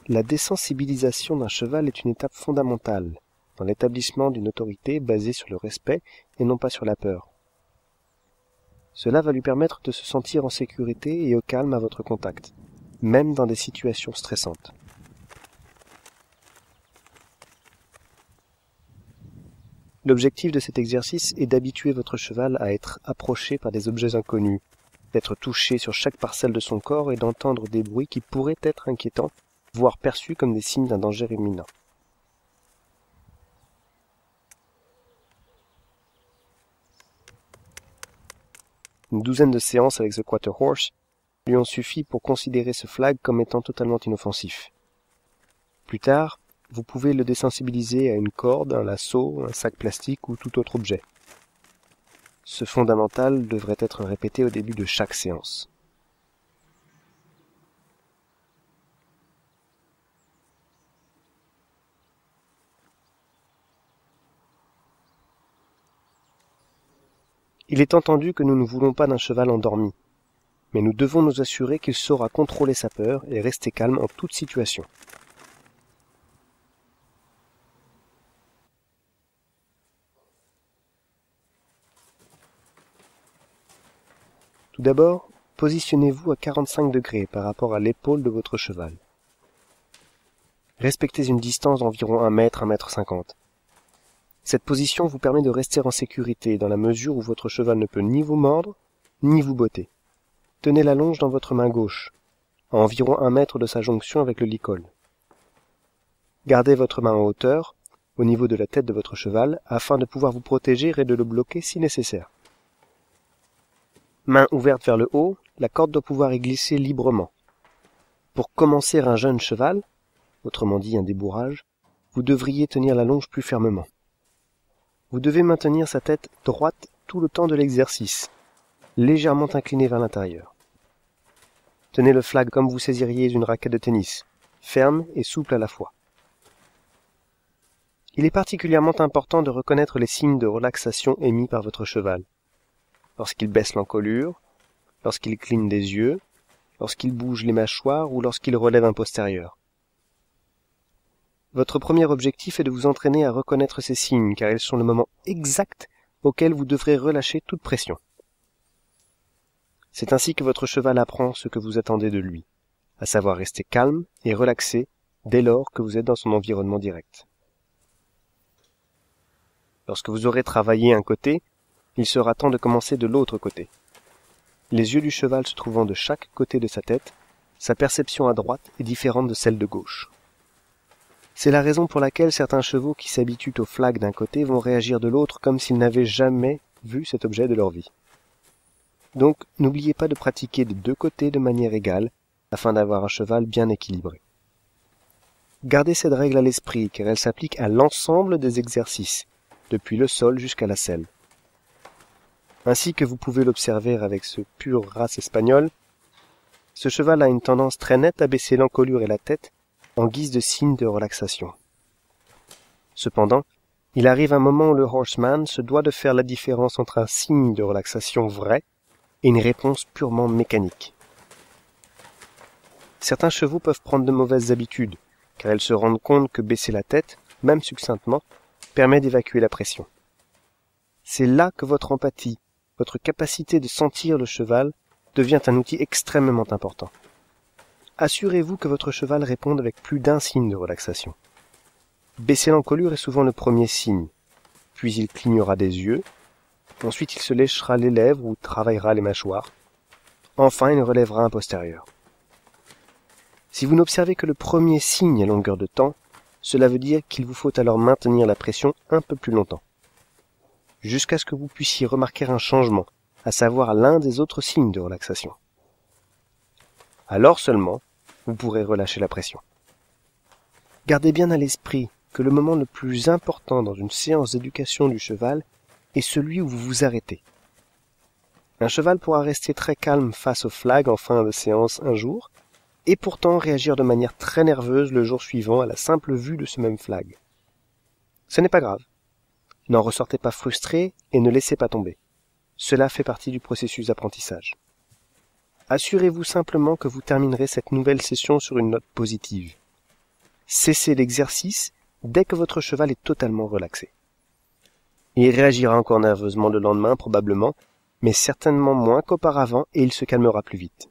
La désensibilisation d'un cheval est une étape fondamentale dans l'établissement d'une autorité basée sur le respect et non pas sur la peur. Cela va lui permettre de se sentir en sécurité et au calme à votre contact, même dans des situations stressantes. L'objectif de cet exercice est d'habituer votre cheval à être approché par des objets inconnus, d'être touché sur chaque parcelle de son corps et d'entendre des bruits qui pourraient être inquiétants, voire perçus comme des signes d'un danger imminent. Une douzaine de séances avec The Quarter Horse lui ont suffi pour considérer ce flag comme étant totalement inoffensif. Plus tard, vous pouvez le désensibiliser à une corde, un lasso, un sac plastique ou tout autre objet. Ce fondamental devrait être répété au début de chaque séance. Il est entendu que nous ne voulons pas d'un cheval endormi, mais nous devons nous assurer qu'il saura contrôler sa peur et rester calme en toute situation. Tout d'abord, positionnez-vous à 45 degrés par rapport à l'épaule de votre cheval. Respectez une distance d'environ 1 mètre, 1 mètre 50. Cette position vous permet de rester en sécurité dans la mesure où votre cheval ne peut ni vous mordre, ni vous botter. Tenez la longe dans votre main gauche, à environ 1 mètre de sa jonction avec le licol. Gardez votre main en hauteur, au niveau de la tête de votre cheval, afin de pouvoir vous protéger et de le bloquer si nécessaire. Main ouverte vers le haut, la corde doit pouvoir y glisser librement. Pour commencer un jeune cheval, autrement dit un débourrage, vous devriez tenir la longe plus fermement. Vous devez maintenir sa tête droite tout le temps de l'exercice, légèrement inclinée vers l'intérieur. Tenez le flag comme vous saisiriez une raquette de tennis, ferme et souple à la fois. Il est particulièrement important de reconnaître les signes de relaxation émis par votre cheval. Lorsqu'il baisse l'encolure, lorsqu'il cligne des yeux, lorsqu'il bouge les mâchoires ou lorsqu'il relève un postérieur. Votre premier objectif est de vous entraîner à reconnaître ces signes, car ils sont le moment exact auquel vous devrez relâcher toute pression. C'est ainsi que votre cheval apprend ce que vous attendez de lui, à savoir rester calme et relaxé dès lors que vous êtes dans son environnement direct. Lorsque vous aurez travaillé un côté, il sera temps de commencer de l'autre côté. Les yeux du cheval se trouvant de chaque côté de sa tête, sa perception à droite est différente de celle de gauche. C'est la raison pour laquelle certains chevaux qui s'habituent au flag d'un côté vont réagir de l'autre comme s'ils n'avaient jamais vu cet objet de leur vie. Donc, n'oubliez pas de pratiquer des deux côtés de manière égale, afin d'avoir un cheval bien équilibré. Gardez cette règle à l'esprit, car elle s'applique à l'ensemble des exercices, depuis le sol jusqu'à la selle. Ainsi que vous pouvez l'observer avec ce pur race espagnol, ce cheval a une tendance très nette à baisser l'encolure et la tête en guise de signe de relaxation. Cependant, il arrive un moment où le horseman se doit de faire la différence entre un signe de relaxation vrai et une réponse purement mécanique. Certains chevaux peuvent prendre de mauvaises habitudes, car ils se rendent compte que baisser la tête, même succinctement, permet d'évacuer la pression. C'est là que votre empathie, votre capacité de sentir le cheval, devient un outil extrêmement important. Assurez-vous que votre cheval réponde avec plus d'un signe de relaxation. Baisser l'encolure est souvent le premier signe, puis il clignera des yeux, ensuite il se léchera les lèvres ou travaillera les mâchoires, enfin il relèvera un postérieur. Si vous n'observez que le premier signe à longueur de temps, cela veut dire qu'il vous faut alors maintenir la pression un peu plus longtemps, jusqu'à ce que vous puissiez remarquer un changement, à savoir l'un des autres signes de relaxation. Alors seulement, vous pourrez relâcher la pression. Gardez bien à l'esprit que le moment le plus important dans une séance d'éducation du cheval est celui où vous vous arrêtez. Un cheval pourra rester très calme face au flag en fin de séance un jour, et pourtant réagir de manière très nerveuse le jour suivant à la simple vue de ce même flag. Ce n'est pas grave. N'en ressortez pas frustré et ne laissez pas tomber. Cela fait partie du processus d'apprentissage. Assurez-vous simplement que vous terminerez cette nouvelle session sur une note positive. Cessez l'exercice dès que votre cheval est totalement relaxé. Il réagira encore nerveusement le lendemain probablement, mais certainement moins qu'auparavant et il se calmera plus vite.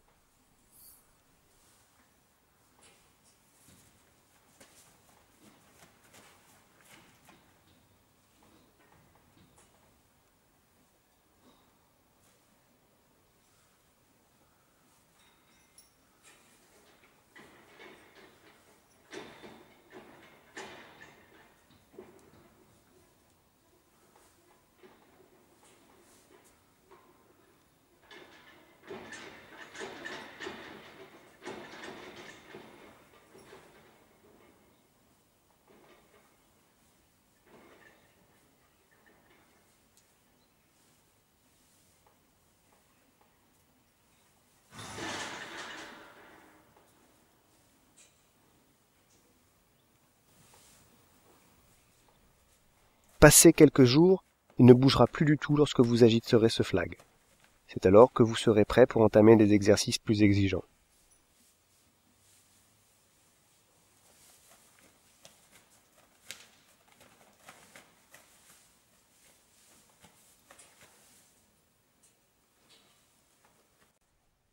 Passé quelques jours, il ne bougera plus du tout lorsque vous agiterez ce flag. C'est alors que vous serez prêt pour entamer des exercices plus exigeants.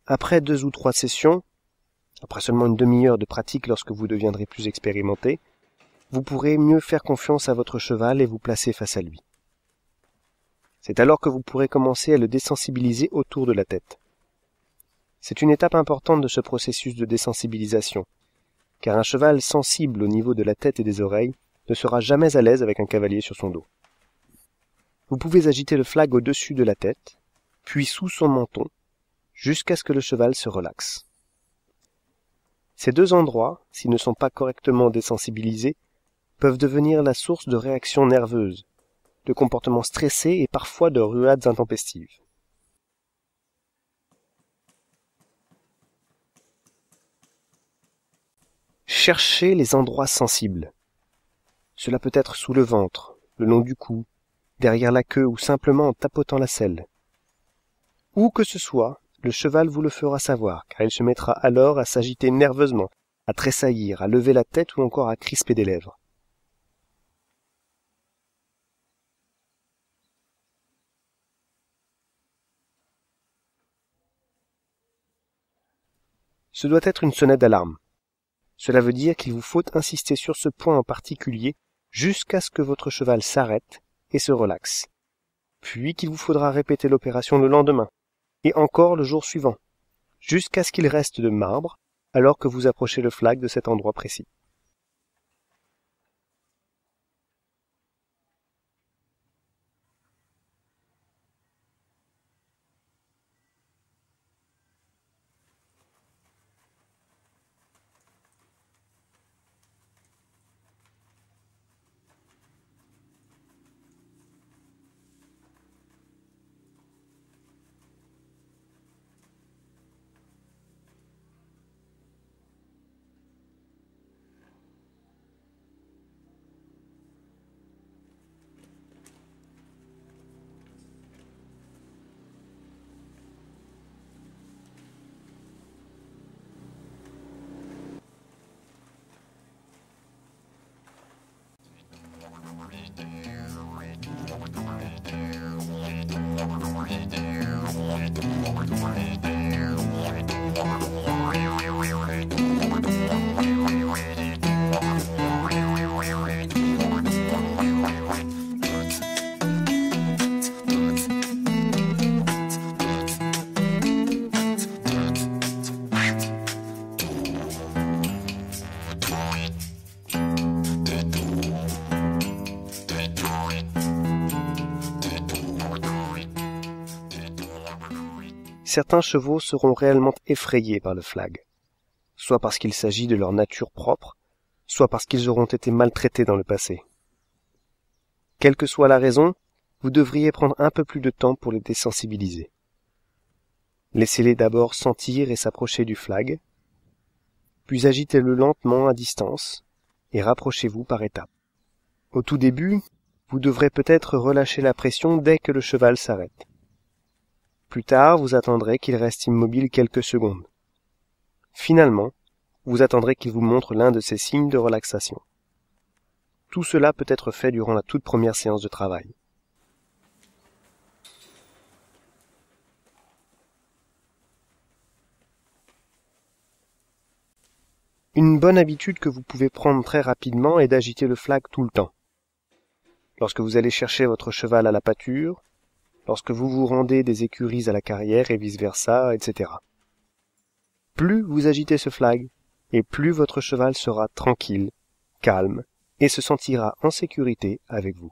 Après 2 ou 3 sessions, après seulement une demi-heure de pratique lorsque vous deviendrez plus expérimenté, vous pourrez mieux faire confiance à votre cheval et vous placer face à lui. C'est alors que vous pourrez commencer à le désensibiliser autour de la tête. C'est une étape importante de ce processus de désensibilisation, car un cheval sensible au niveau de la tête et des oreilles ne sera jamais à l'aise avec un cavalier sur son dos. Vous pouvez agiter le flag au-dessus de la tête, puis sous son menton, jusqu'à ce que le cheval se relaxe. Ces 2 endroits, s'ils ne sont pas correctement désensibilisés, peuvent devenir la source de réactions nerveuses, de comportements stressés et parfois de ruades intempestives. Cherchez les endroits sensibles. Cela peut être sous le ventre, le long du cou, derrière la queue ou simplement en tapotant la selle. Où que ce soit, le cheval vous le fera savoir, car il se mettra alors à s'agiter nerveusement, à tressaillir, à lever la tête ou encore à crisper des lèvres. Ce doit être une sonnette d'alarme. Cela veut dire qu'il vous faut insister sur ce point en particulier jusqu'à ce que votre cheval s'arrête et se relaxe, puis qu'il vous faudra répéter l'opération le lendemain, et encore le jour suivant, jusqu'à ce qu'il reste de marbre alors que vous approchez le flag de cet endroit précis. Certains chevaux seront réellement effrayés par le flag, soit parce qu'il s'agit de leur nature propre, soit parce qu'ils auront été maltraités dans le passé. Quelle que soit la raison, vous devriez prendre un peu plus de temps pour les désensibiliser. Laissez-les d'abord sentir et s'approcher du flag, puis agitez-le lentement à distance et rapprochez-vous par étapes. Au tout début, Vous devrez peut-être relâcher la pression dès que le cheval s'arrête. Plus tard, vous attendrez qu'il reste immobile quelques secondes. Finalement, vous attendrez qu'il vous montre l'un de ces signes de relaxation. Tout cela peut être fait durant la toute première séance de travail. Une bonne habitude que vous pouvez prendre très rapidement est d'agiter le flag tout le temps. Lorsque vous allez chercher votre cheval à la pâture, lorsque vous vous rendez des écuries à la carrière et vice-versa, etc. Plus vous agitez ce flag, et plus votre cheval sera tranquille, calme, et se sentira en sécurité avec vous.